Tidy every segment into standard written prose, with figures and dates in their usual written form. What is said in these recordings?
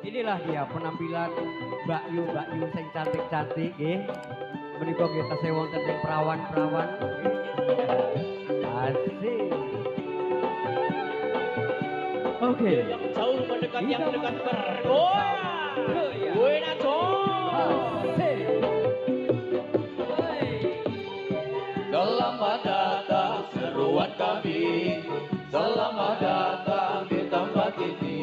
inilah dia penampilan Mbak Yu sing cantik-cantik nggih. Menika kita wonten ing perawan-perawan. Asik. Oke. Yang jauh mendekat, yang dekat bergoyang. Selamat datang seruan kami, selamat datang di tempat ini.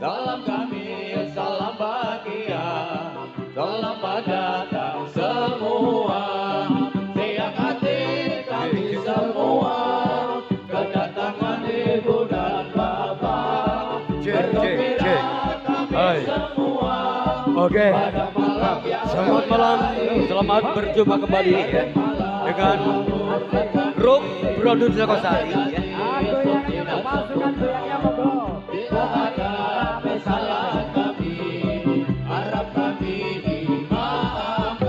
Salam kami, salam bahagia, selamat datang semua. Siap hati kami semua, kedatangan ibu dan bapak. Bergembira kami semua. Oke. Pada malam yang Selamat malam, selamat berjumpa kembali ya, dengan grup produksi Kosari ya. Aku yang kita pasukan goyangnya monggo. Bila ada kesalahan kami, harap kami dimaafkan.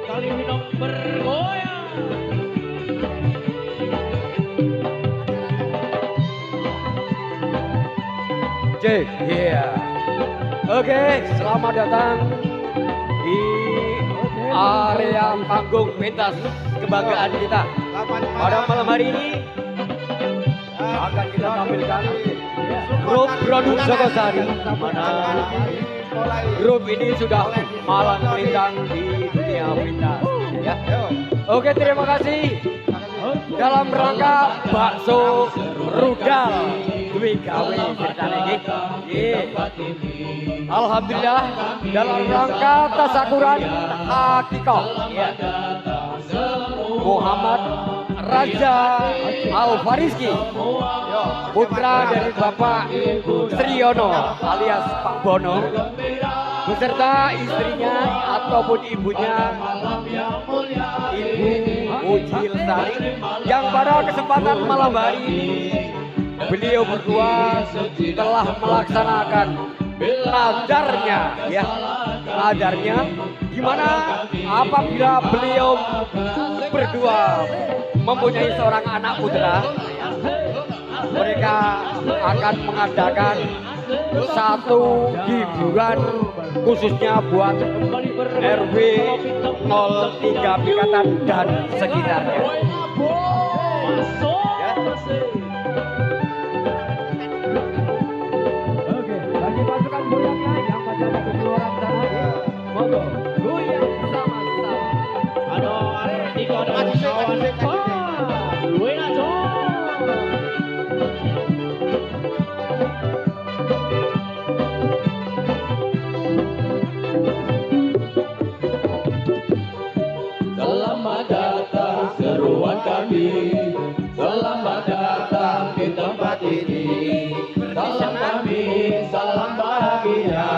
Kali minum bergoyang. Cek, iya. Oke, selamat datang di area panggung pentas kebanggaan kita. Pada malam hari ini akan kita tampilkan grup produksi Kosari, mana grup ini sudah malang melintang di dunia pentas. Ya. Oke, terima kasih. Dalam rangka bakso rudal duwe gawe ceritane nggih. Alhamdulillah dalam rangka tasakuran akikah ya. Muhammad Raja Al-Fariski putra dari Bapak Sriono alias Pak Bono beserta istrinya ataupun ibunya Ibu Uji Lestari yang pada kesempatan malam hari ini beliau berdua telah melaksanakan nadarnya ya, nadarnya di mana apabila beliau berdua mempunyai seorang anak putra, mereka akan mengadakan satu hiburan khususnya buat RW 03 Pikatan dan sekitarnya. Ya. Oke, bagi pasukan goyangnya yang pada di keluaran sana, monggo goyang sama-sama. Aduh, itu ada kawan. Gue naco. Selamat datang seruan kami, selamat datang di tempat ini. Salam kami, salam bahagia,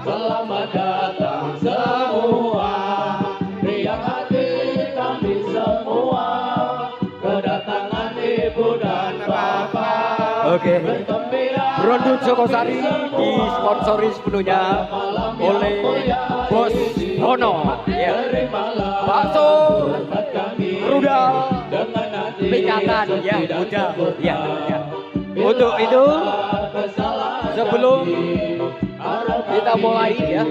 selamat datang semua. Riang hati kami semua, kedatangan ibu dan bapak. Oke. Bergembira Produk Jokosari disponsori sepenuhnya oleh Bos Bono ya. Bakso rudal pikatan ya, udah ya, ya. Untuk itu sebelum kita mulai ya,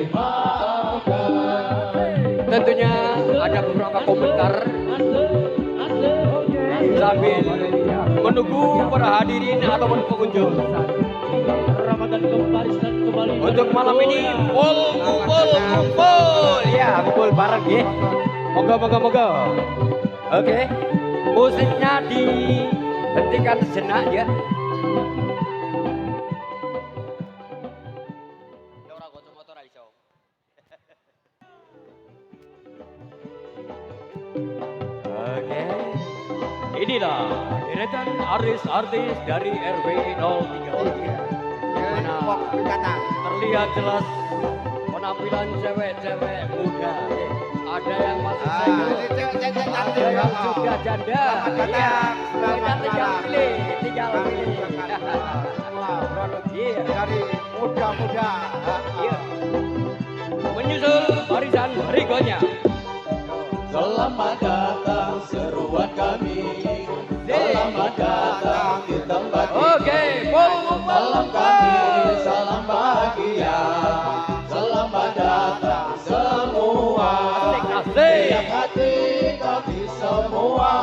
tentunya ada beberapa komentar sambil menunggu para hadirin ataupun pengunjung. Ramadan kembali. Untuk malam ini kumpul ya, kumpul bareng ya. Moga. Oke. Musiknya dihentikan sejenak ya. Oke. Inilah deretan artis-artis dari RW 03. Mana terlihat jelas penampilan cewek-cewek muda. Ada yang masih single, ada yang sudah janda. Iya, kita tinggal pilih. Semua produksi Iya. dari muda-muda. Iya. Menyusul barisan berikutnya. Selamat datang seruan kami. Selamat datang di tempat ini. Salam kami, salam bahagia. Selamat datang semua. Yang hati kami semua.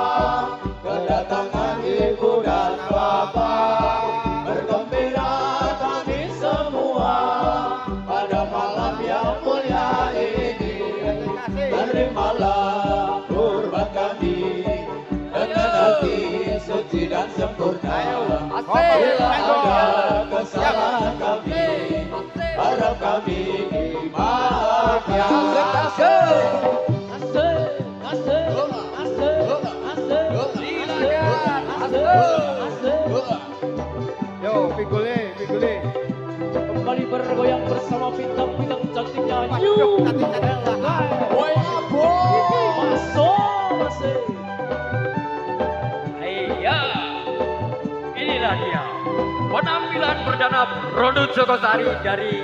Kedatangan ibu dan bapak. Bergembira kami semua. Pada malam yang mulia ini. Terimalah kurban kami. Dengan hati suci dan sempurna. Bila ada kesalahan kami, harap kami dimaafkan. Yo, pikule, pikule. Kembali bergoyang bersama bintang-bintang cantiknya. Waduh, cantik-cantik. Woi abo. Masuk. Iya, inilah dia penampilan perdana Ronut Jogosari dari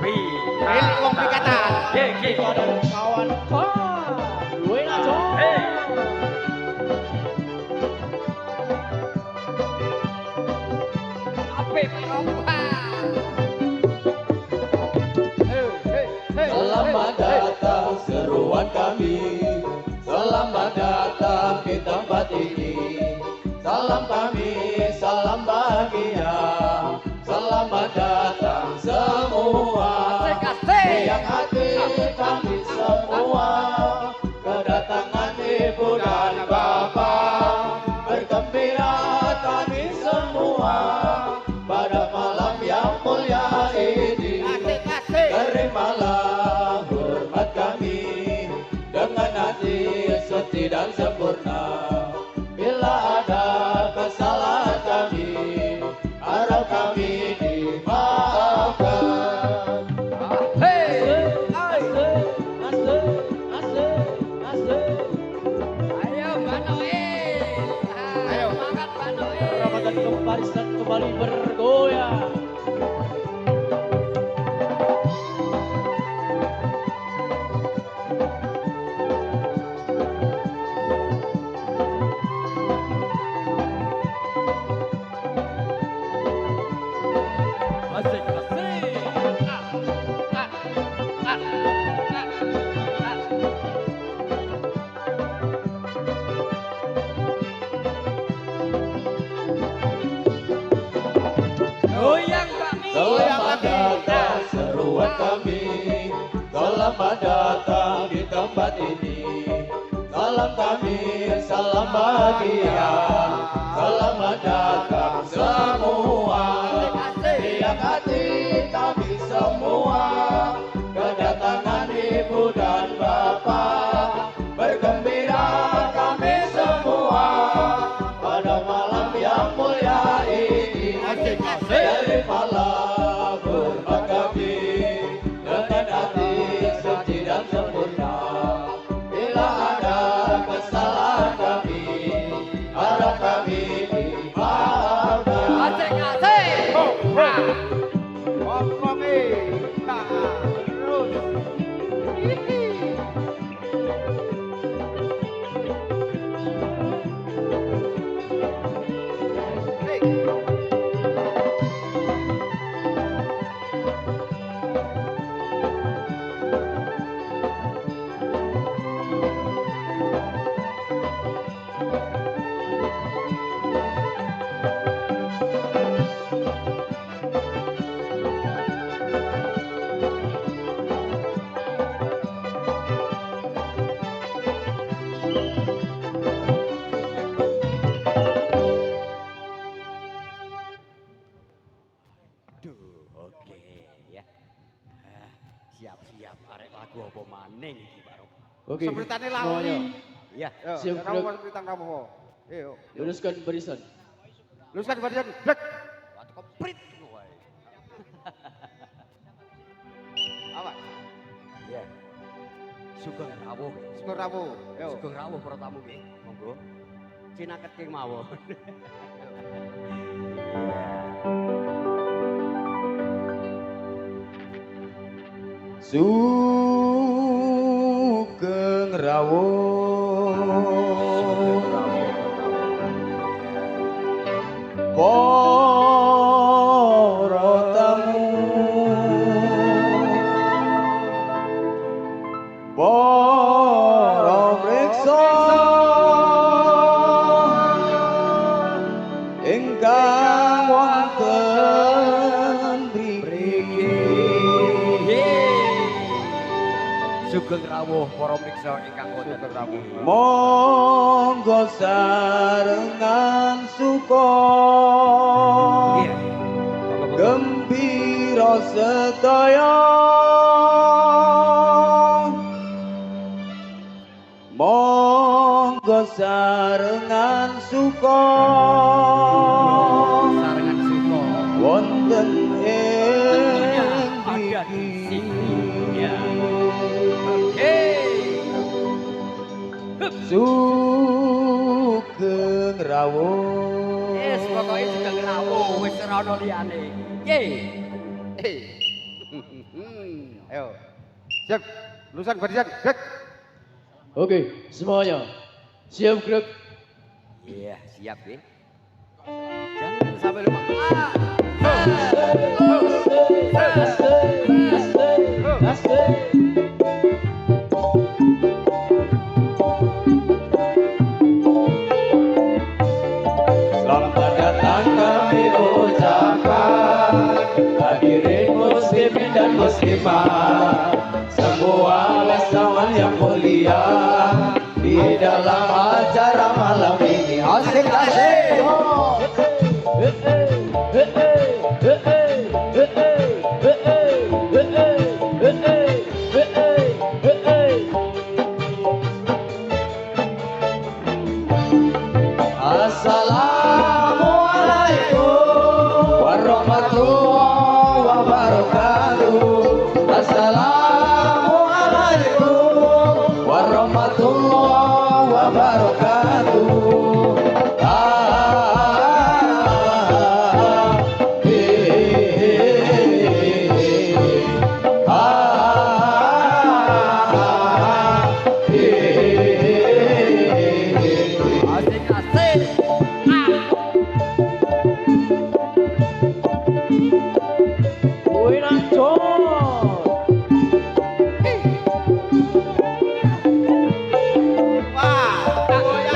Ini wong pikatan. Itu adalah kawan gue ngaco. Selamat datang seruan kami. Selamat datang di tempat ini. Salam kami, salam bahagia. Selamat datang semua. Yang hati kami semua. Kedatangan ibu dan bapak. Bergembira kami semua. Pada malam yang mulia ini. Terimalah hormat kami dengan hati suci dan sempurna. Bila ada kesalahan kami, harap kami dimaafkan. Ramadan kembalisan kembali bergoyang. Selamat datang seruan kami. Selamat datang di tempat ini. Salam kami, salam bahagia. Selamat datang semua. Yang hati kami semua. Kedatangan ibu dan bapak. Bergembira kami semua. Pada malam yang mulia ini. Dari malam hormat kami dengan hati suci dan sempurna. Bila ada kesalahan kami, harap kami dimaafkan. Oke. Terus. Oke ya. Siap-siap arek lagu apa maning iki, Pak Rob. Oke, Sebutannya semuanya. lali. Iya. Yo, Siap, kamu Bro. kan berita kamu. Ayo. Luruskan barisan. Luruskan barisan. Blek. Waktu komplit kowe. Apa? Iya. Sugeng rawuh. Syukur kamu. Yo. Sugeng rawuh para tamu nggih. Monggo. Cinaket king mawon. Sugeng rawuh para tamu, para mriksa ingkang wonten mriki. Sugeng rawuh para mriksa ingkang wonten rawuh. Monggo sarengan suka gembira sedaya, monggo sarengan suka Sarengan suka wonten tentunya ing ada di mriki. sini ya. Sugeng rawuh. Yes, pokoknya sugeng rawuh wis ora ono liyane. Ye. Ayo. Siap. Lulusan barisan. Gerak. Oke, semuanya. Siap gerak. Iya, siap ya. Jangan sampai lupa. Selamat datang kami ucapkan hadirin muslimin dan muslimat, semua wisatawan yang mulia di dalam acara malam ini. Asik-asik. Assalamualaikum warahmatullahi wabarakatuh. Assalamualaikum warahmatullahi wabarakatuh. Asik-asik.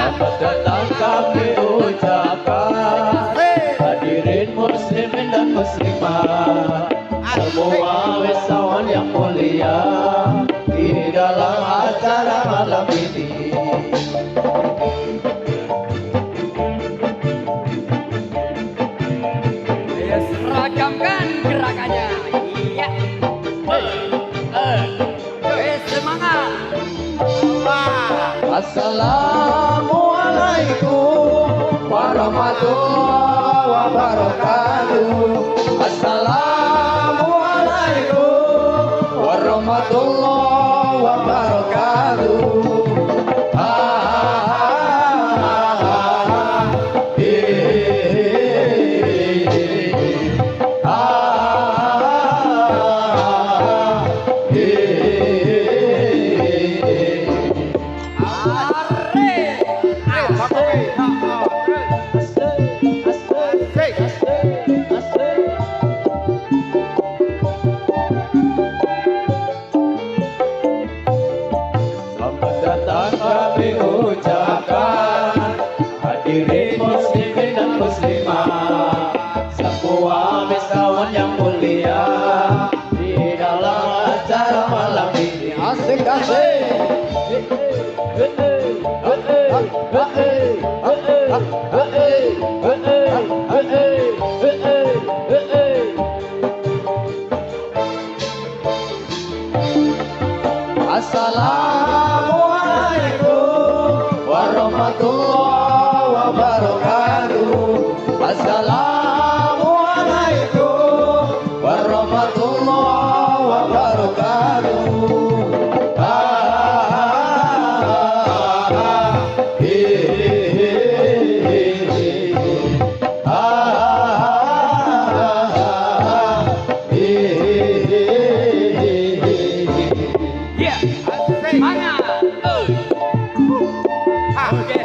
Selamat datang kami ucapkan hadirin muslimin dan muslimat, semua wisatawan yang mulia di dalam acara malam ini. Ya, seragamkan gerakannya. Iya. Semangat. Assalamualaikum warahmatullahi wabarakatuh. Assalamualaikum warahmatullahi wabarakatuh. Selamat datang kami ucapkan hadirin muslimin dan muslimat, semua wisatawan yang mulia di dalam acara malam ini. Asik-asik. Assalamualaikum warahmatullahi wabarakatuh. Assalamualaikum warahmatullahi wabarakatuh. Iya. Semangat. Oke.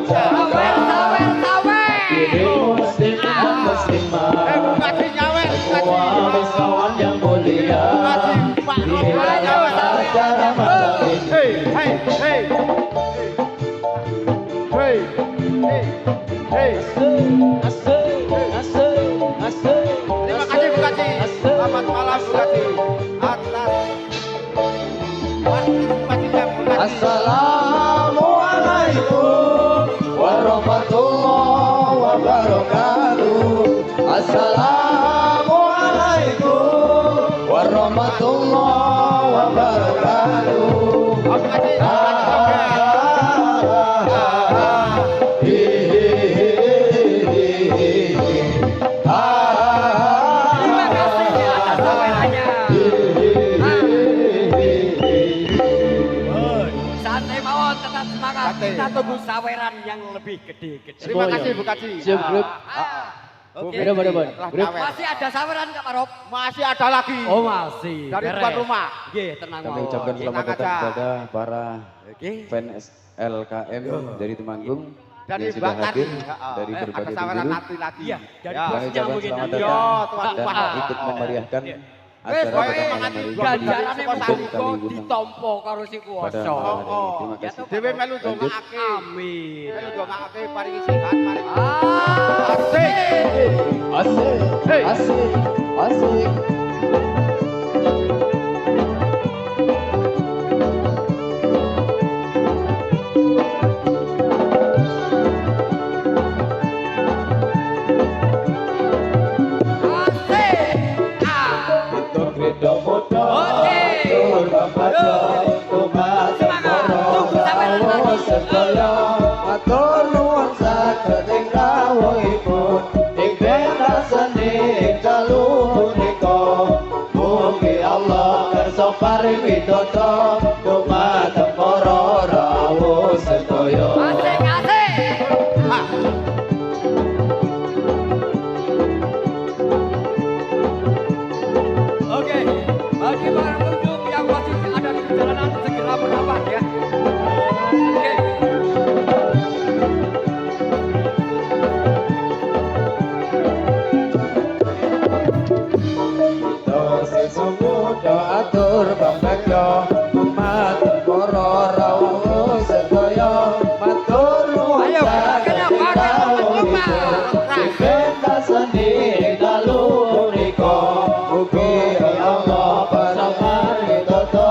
ucapkan diri muslim dan muslimah Bukaji nyawer, semua wisatawan yang mulia Pak di dalam acara malam ini. Hei, hei, hei. Hei, hei, hei. Terima kasih Bukaji. Selamat malam Bukaji. Atas partisipasinya Bukaji. Assalamualaikum warahmatullahi wabarakatuh. Assalamualaikum warahmatullahi wabarakatuh. Bukaji, Terima kasih atas sawerannya. Santai mawon, tetap semangat. Santai. Kita tunggu saweran yang lebih gede-gede. Terima kasih Bukaji. Siap, Grup. Oke. Setelah Grup. nyawer. Masih ada saweran Kak Marop? Masih ada lagi. Oh masih. Dari Beres. tuan rumah. Nggih, tenang Kami mawon. ucapkan Nggih. selamat tenang datang aja. kepada para Oke. fans LKM dari Temanggung Dari yang sudah Mbak Tati. hadir Ya, dari ada berbagai saweran penjuru. nanti lagi. Iya, dari Ya. Kami bosnya ucapkan mungkin selamat nanti. Yo, datang tuan dan rumah. ikut memeriahkan Iya. acara Wes, pada kowe malam mangati hari dua ini. Ganjarane Kami muga-muga undang. ditampa karo si Pada kuwasa. malam hari ini. Oh, Terima Ya, kasih. toh, Dewe melu Lanjut. dongaake. Amin. Melu dongaake paringi sehat, paringi Asik. Asik, Hey. asik, asik. Asik. Untuk ridho muda, Oke. tur babajo, umat Tunggu saweran moro lagi. sedaya, matur nuwun saged ing rawuhipun, ing penasane dalu punika. Mugi Allah kersa paring widodha, dumateng para rawuh sedaya. Asik, asik. Oke, bagi para pengunjung yang masih ada di perjalanan segera merapat ya. Oke. Dosa sumuda atur bambagya, umat para rawuh sedaya, matur nuwun Ayo, saged kenapa? rawuhipun, sing pentasane dalu punika. Mugi Allah paring widodha,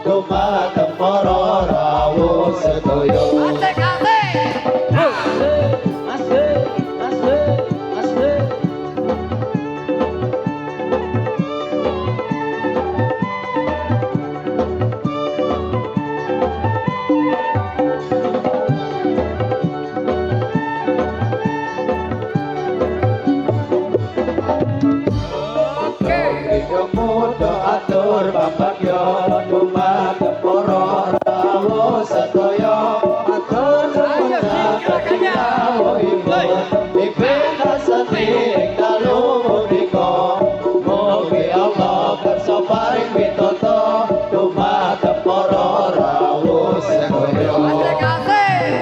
dumateng para rawuh sedaya. Asik, asik. Oke. Ridho muda atur bambagya, dumateng para rawuh sedaya, matur nuwun Ayo, saged gerakannya. rawuhipun, ing pentasane dalu punika. Mugi Allah kersa paring widodha, dumateng para rawuh sedaya. Asik, asik.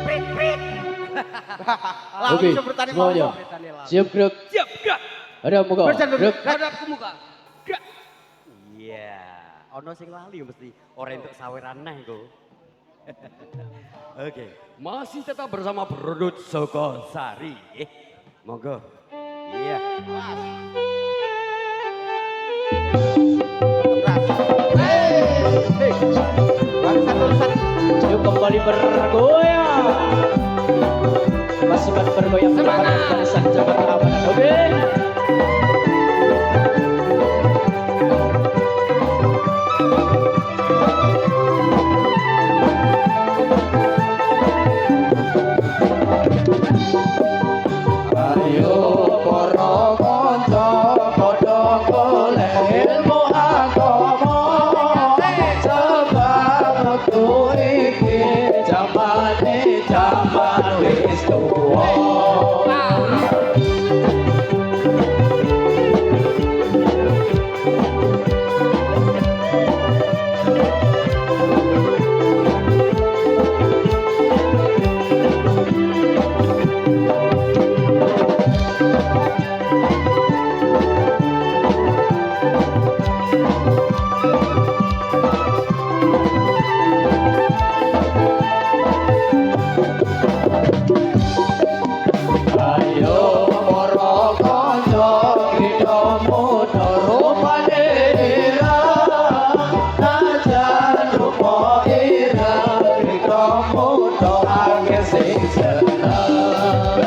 Prit, prit. Oke, Langsung bertani semuanya. mau. Siap, Grup. Siap, gerak. Ada muka. Berjalan dulu. Grup. Hadap ke muka. Gerak. Iya, ono sing lali mesti ora entuk saweran neh engko. Oke, masih tetap bersama Brodot Soko Sari. Monggo. Iya. Barisan. Yuk kembali bergoyang. Pasukan bergoyang merupakan barisan jaga keamanan. Oke. Ayo para kanca padha golek ilmu agama tuwa. Ayo para kanca kita muda rupane irah, najan rupa irah kita muda akeh sing seneng.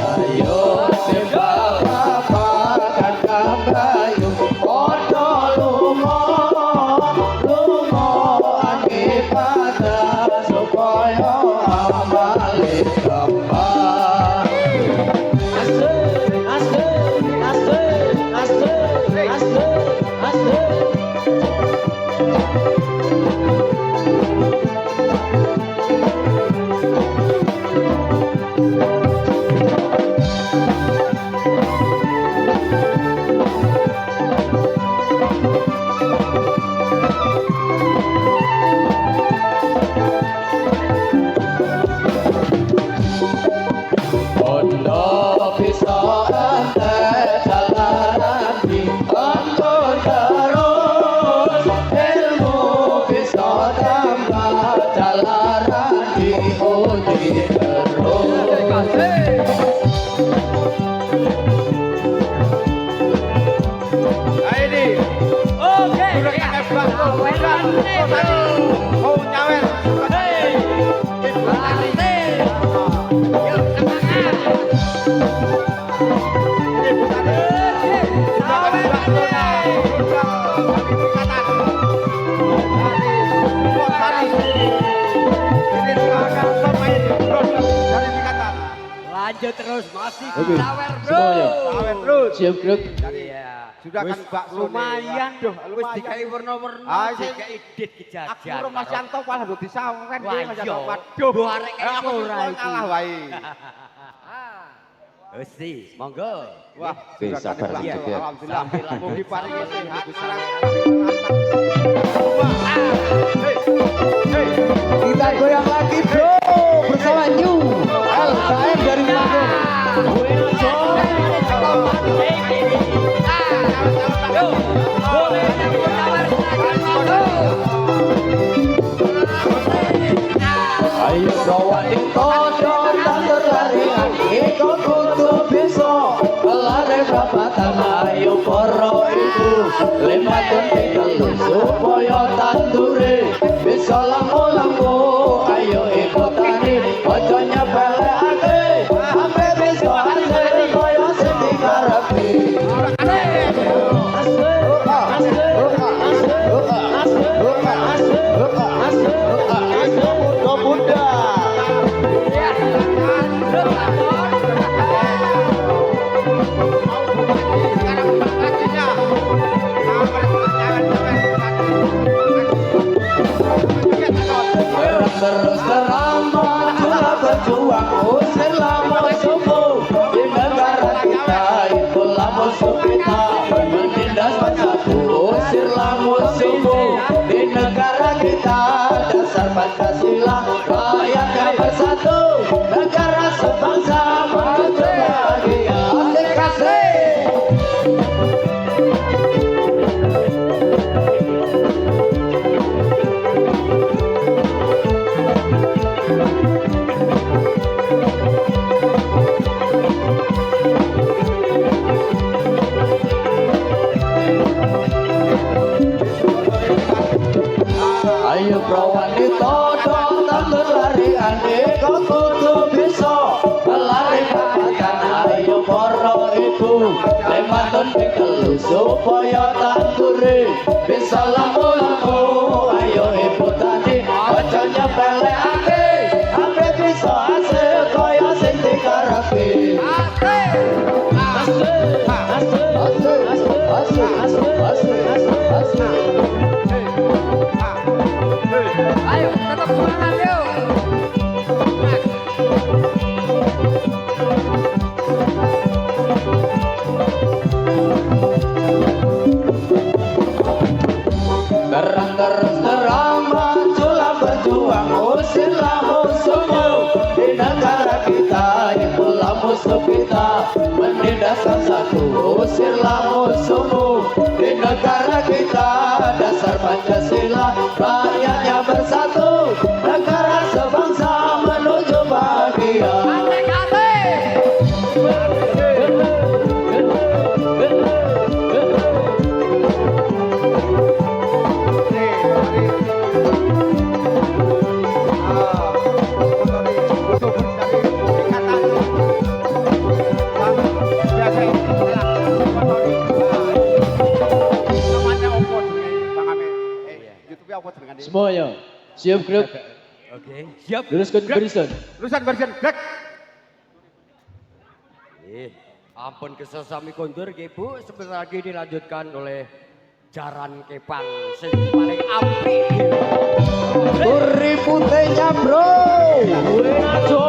Ayo sembah babakan kabayu padha lunga ange pada supaya amale kembang. Asik, asik, asik, asik, asik, asik. Bondo bisa ente jalanan di angkut terus, ilmu bisa tambah jalanan diuji terus. Ayo di. Oke. Sudah kakek bang. Oh nyawer. Lanjut terus masih Oke. sawer bro. Semuanya. Sawer terus. Siap gerak. Iya. Sudah kan Wis bakso nih. lumayan Waduh, wis lumayan. dikai warna-warna, Ah, sih. dikai dit kejajan. Aku Mas Yanto malah do disawen Wah, iki Mas Yanto. iya. Waduh, Mbok arek kaya aku ora kok iki. kalah wae. Wis sih, monggo. Wah, Oke, sudah sabar kan dikit bakso. ya. Alhamdulillah. Sambil lanjut. Mugi paringi sehat. Kita goyang lagi bro bersama New LKM dari Manado. Ayo sawani todo tandur larian iko kudu bisa lare babatan. Ayo para ibu lematun telu supaya tandure bisa lampu-lampu. Ayo ikutani ojo nyepelekake sampe bisa hasil kaya sing dikarepi. Terus terama telah berjuang usir lama subuh di negara kita itu lama kita menindas pancasila usir lama subuh di negara kita dasar Pancasila rakyatnya bersatu negara sebangsa maju bahagia asik asik. Ayo prawani todo tandur lari ane kau kudu bisa lari Lemanton ping supaya tandure bisa lamu-lamu. Ayo ibu tani aja nyepelekake, ampe bisa hasil kaya sing dikarepe. Asik, asik, asik, asik, asik, asik, asik, asik. Ayo, tetap semangat yuk. Terang terus terang majulah berjuang, usirlah musuhmu di negara kita. Itulah musuh kita, menindaskan satu. Usirlah musuhmu di negara kita. Dasar Pancasila, rakyatnya bersatu, negara sebangsa menuju bahagia. Semuanya siap grup, Oke, siap. luruskan barisan. Lulusan barisan, Greg. Ampun kesesami kondur Bu, sebentar lagi dilanjutkan oleh Jaran Kepang sing paling apik. Turi putihnya bro. Gue aja.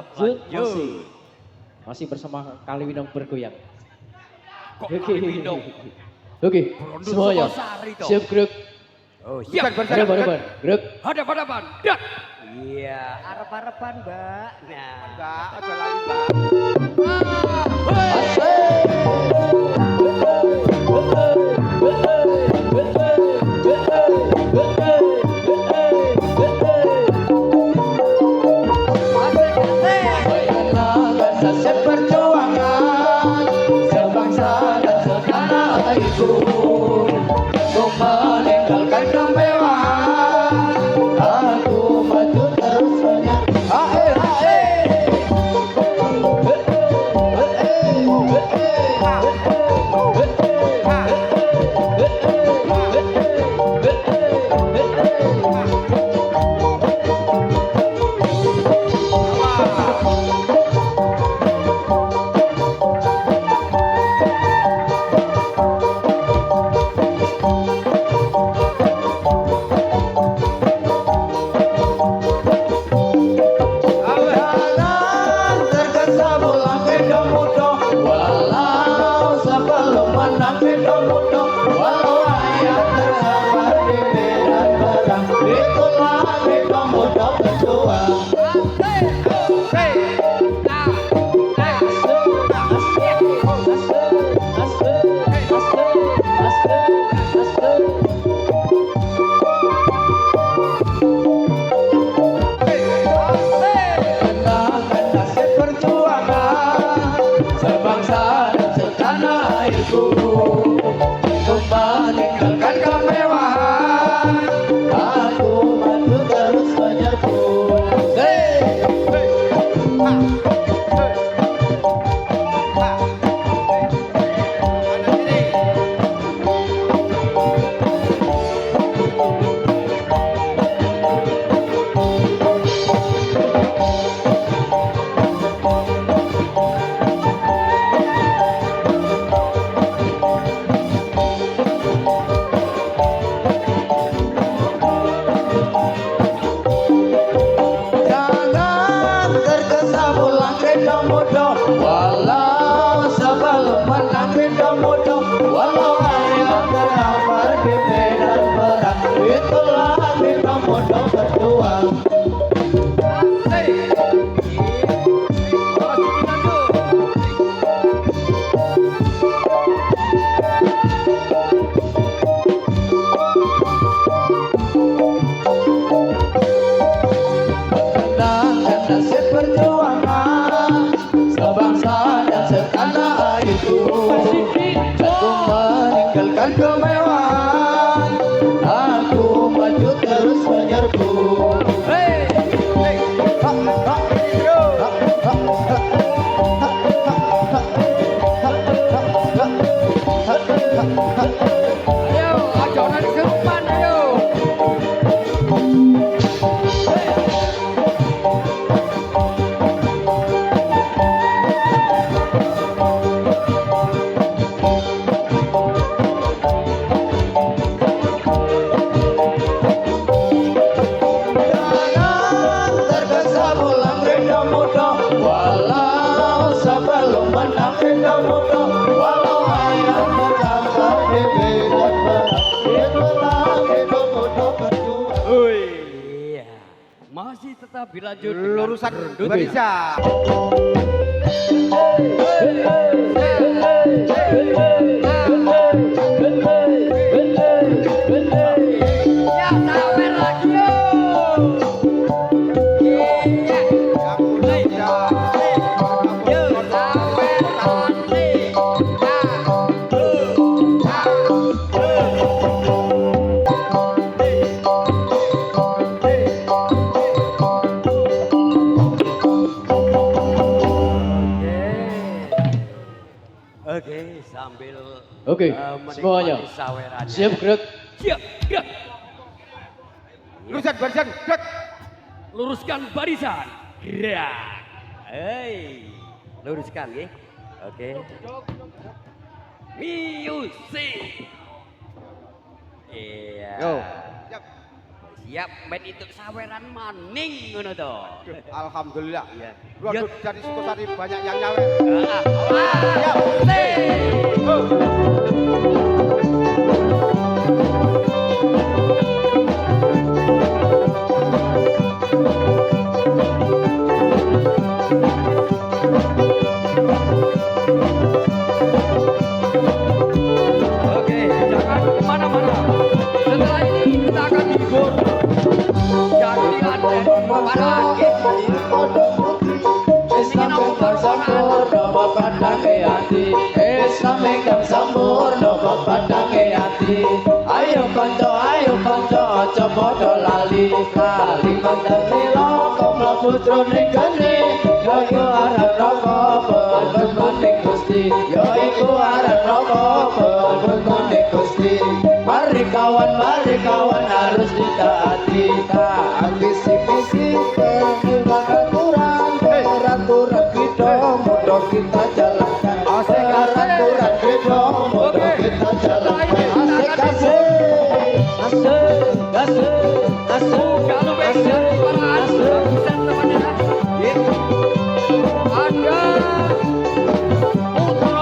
lanjut. Masih bersama Kaliwinong bergoyang. Kok Oke. Kaliwinong? Oke, Brondol semuanya. Sukosari toh. Siap gerak. Oh, siap. Hadapan. Gerak. Hadapan. Dak. Iya, arep-arepan, Mbak. Nah. Mbak, aja lali Mbak. Nasib perjuangan sebangsa dan setanah airku, ku meninggalkan kemewahan, aku maju terus menyerbu. Hae hae, Jangan tergesa pulang ke Domudo, walau sebelum menang ke Domudo, walau ayah terhampar di medan perang, itulah di Domudo berjuang. Kenangan nasib perjuangan sebangsa dan setanah airku, ku meninggalkan kemewahan, aku maju terus menyerbu. Jangan tergesa pulang ke Domudo, walau sebelum menang ke Domudo, walau ayah terhampar di medan perang, itulah di Domudo berjuang. Kenangan nasib perjuangan sebangsa dan setanah airku, aku meninggalkan kemewahan, aku maju terus menyerbu. Ayo, ajonan kesurupan, ayo. Jangan tergesa pulang ke Domudo, walau sebelum menang ke Domudo, walau ayah terhampar di medan perang, itulah di Domudo berjuang. Iya. Masih tetap dilanjut dengan Lurusan berundut. barisan. Ya, sawer lagi yo. Iya. Yang muda. Yo, sawer lagi. Oke, sambil Oke, menikmati semuanya. sawerannya. Siap gerak. Siap, gerak. Lurusan barisan. Gerak. Luruskan barisan. Gerak. Hei, luruskan ya. Oke. Music. Iya. Yo. Siap. Siap main itu saweran maning ngono to. Alhamdulillah. Iya. Waduh, dari Sukosari banyak yang nyawer. Oke, jangan kemana-mana. Setelah ini kita akan hibur jadian dari para Islam ingkang sampurna pepadhange ati Islam ingkang sampurna pepadhange ati Ayo kanca aja padha lali Lali mandasila kamla putrane geni Yaiku aran raka bebening Gusti Yaiku aran raka bebening Gusti Mari kawan harus ditaati Taat visi-visi aturan kita mudah kita jalankan aturan kita mudah kita jalankan asik kalau besok para asik teman-teman ada Putra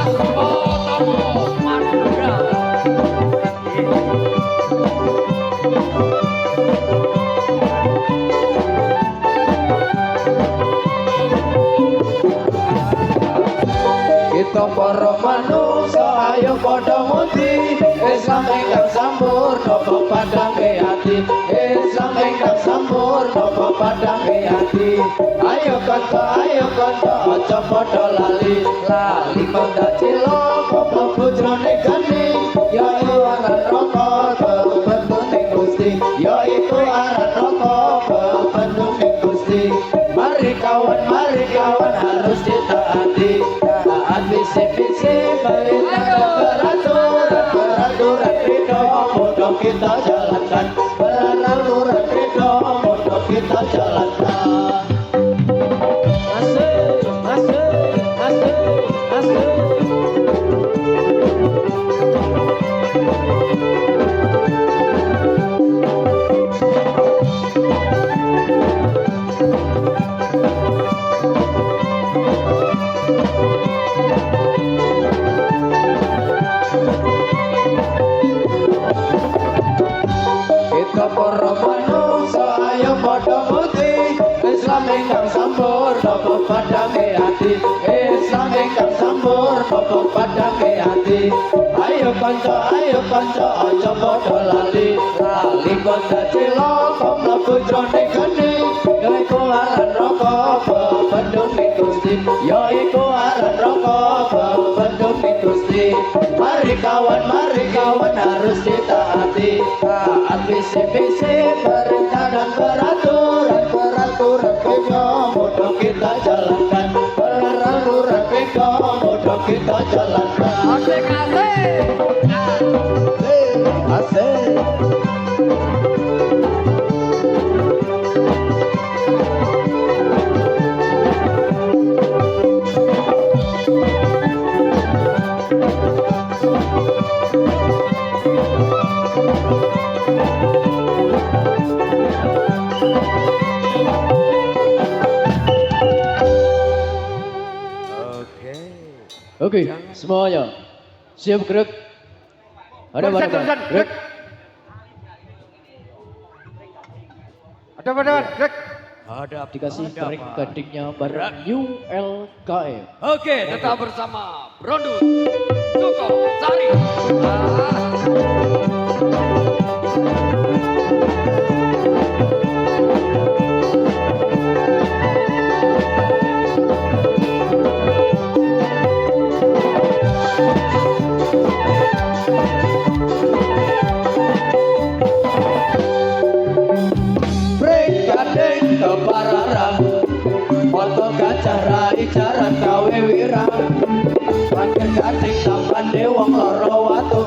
Asmatomo Mandura. kita para manungsa ayo padha muji Islam ingkang sampurna pepadhange ati Islam ingkang sampurna pepadhange ati ayo kanca aja padha lali lali mandacila kapa putrane gani ya iku aran raka bebening Gusti ya iku aran raka bebening Gusti mari kawan harus ditaati taat visi-visi peraturan kita mudah kita jalankan peraturan kita mudah kita jalankan asik kita para manungsa ayo padha muji Islam ingkang sampurna pepadhange ati Islam ingkang sampurna pepadhange ati ayo kanca aja padha lali lali kanca cilaka mlebu jroning geni yaiku aran raka bebening Gusti yaiku aran raka bebening Gusti mari kawan harus ditaati taat visi-visi perintah dan peraturan kita mudah kita jalankan peraturan kita mudah kita jalankan Asik. asik Oke, semuanya siap gerak. Ada Terusan, mana? terusan, Gerak. Ada, Greg. Ada Dikasih ada ring apa? gadingnya bareng ULKM. Oke, tetap bersama Brondus Suko Sari. Ring gading ke pararang, foto gajah rai jaran gawe wirang. Panggil gading tampane wong loro watu.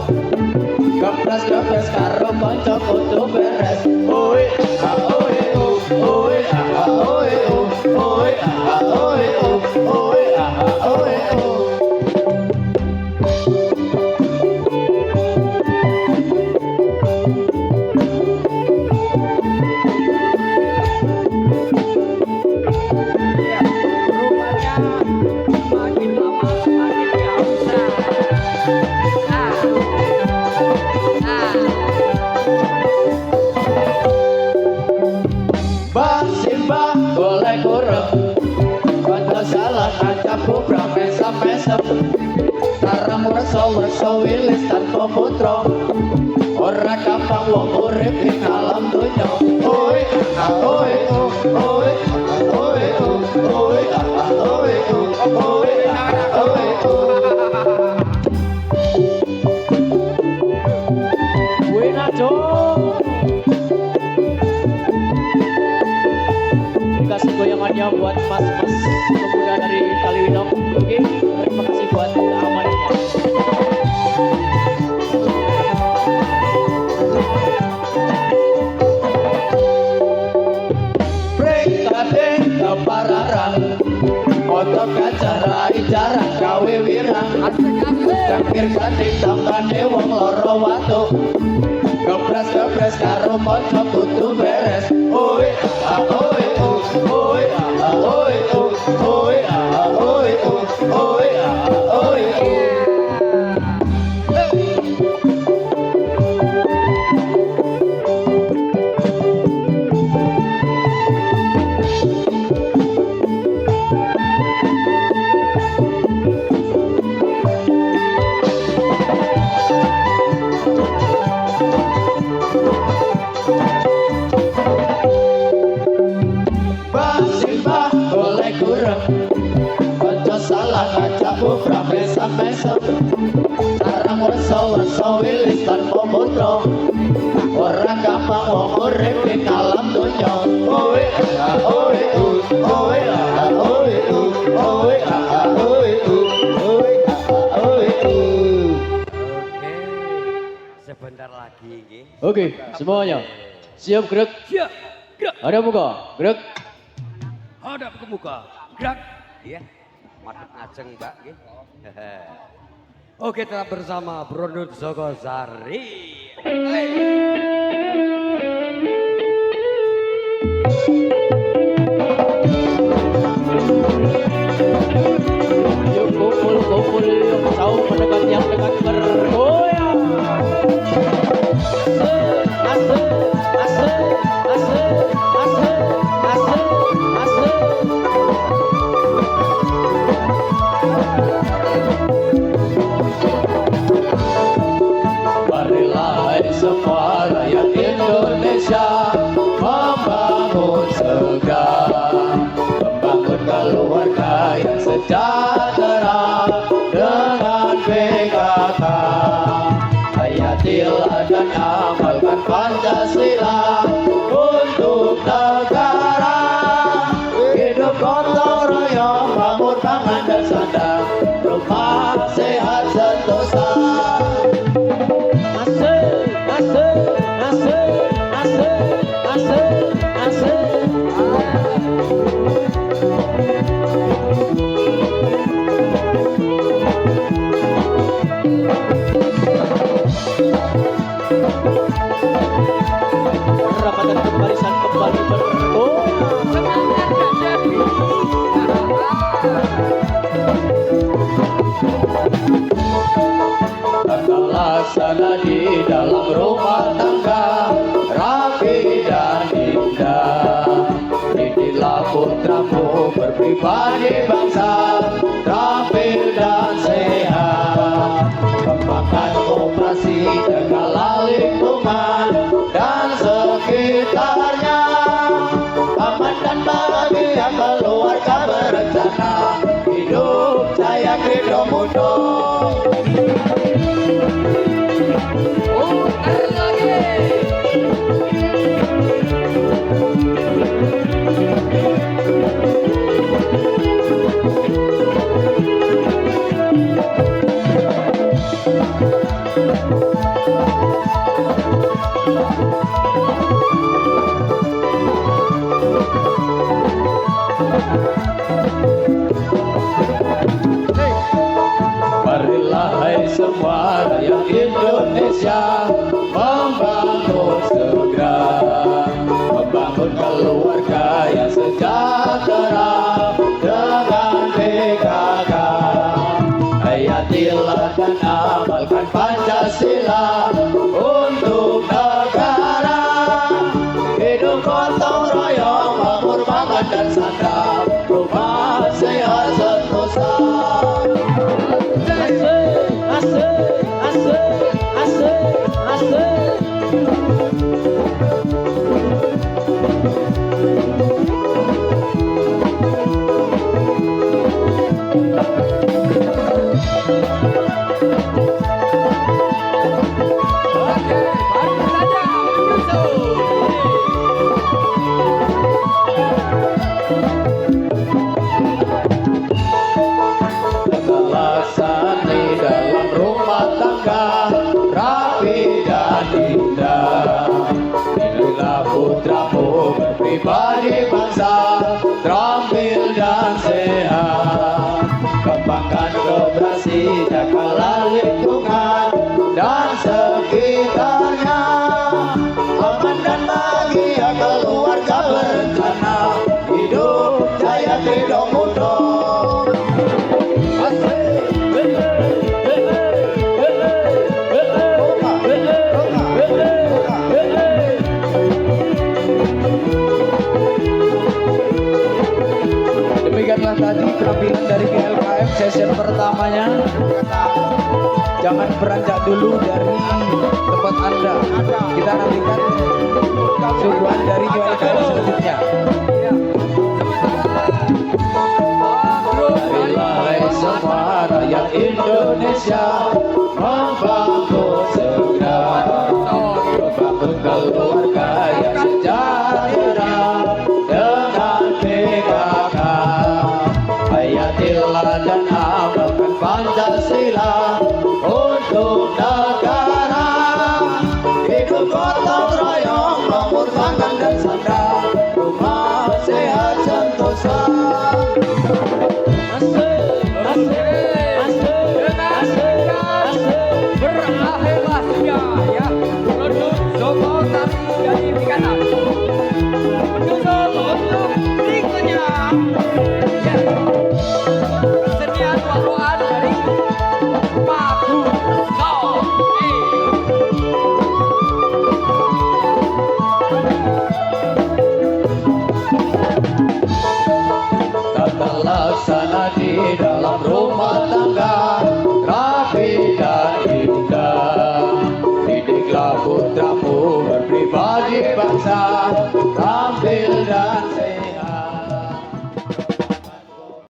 Kempes karo kanca kudu beres. Oi, oi, oi, oi, oi, oi, oi, oi, oi. jalan ajaku pramesa-mesem sareng wersa wilis tanpa putra ora gampang wong urip ing alam donya oe oe oe oe oe oe oe Buena dong. Dikasih goyangannya buat mas-mas pemuda dari Kaliwinong. Oke, terima kasih buat keamanannya. breng kadeng kepararang otot kacarai jarang gawe wirang cangkir kadeng tambane wong loro watu kepres karo kanca kudu beres oe oe oe oe oe oe oe Simbah boleh kurang kanca salah ngajakku pramesa-mesem sareng wersa wilis tanpa putra ora gampang wong urip ing alam donya oe oe oe oe oe oe Oke, sebentar lagi nggih. Oke, semuanya siap gerak. Siap, gerak. Ada muka, gerak. Hadap ke muka, gerak. Iya, madep ngajeng mbak nggih. Oke, tetap bersama Brondon Jogosari. Yuk kumpul, jauh mendekat yang dekat bergoyang. Asik, asik, asik, asik, asik, asik. marilah semua rakyat Indonesia membangun segera membangun keluarga yang sejahtera dengan PKK hayatilah dan amalkan Pancasila untuk negara hidup gotong royong bangun pangan dan sandang rumah sehat sentosa. Asik, asik, asik, asik, asik, asik. Rapatan kebarisan kembali bergoyang. Tata laksana di dalam rumah tangga rapi dan indah didilah putramu berpribadi bangsa terampil dan sehat kembangkan operasi segala lingkungan dan sekitarnya aman dan bahagia keluarga berencana hidup jaya hidup muda. Marilah hai semua rakyat Indonesia membangun segera membangun keluarga yang sejahtera dengan PKK hayatilah dan amalkan Pancasila untuk negara hidup gotong royong makmur pangan dan sandang rumah sehat Laksani dalam rumah tangga rapi dan indah. Inilah putramu berpribadi bangsa terampil dan sehat. Kembangkan koperasi jagalah lingkungan dan sekitarnya. Aman dan bahagia keluarga berencana. Hidup jaya tidak mudah. Demikianlah tadi penampilan dari GLKM session pertamanya. Jangan beranjak dulu dari tempat Anda. Kita nantikan suguhan dari GLKM selanjutnya. Marilah semua rakyat Indonesia membangun segera, membangun keluarga yang sejahtera dengan PKK. Hayatilah dan amalkan Pancasila untuk negara. Hidup gotong royong, nomor makan dan sandang, rumah sehat sentosa. Berakhirlah dia ya. Produk Joko Tari dari Pikatan. Menyusul untuk berikutnya. Ya. Kesenian tuan-tuan dari Pak Buzo. Tata laksana di dalam rumah tangga rapi dan indah. Didiklah putramu berpribadi bangsa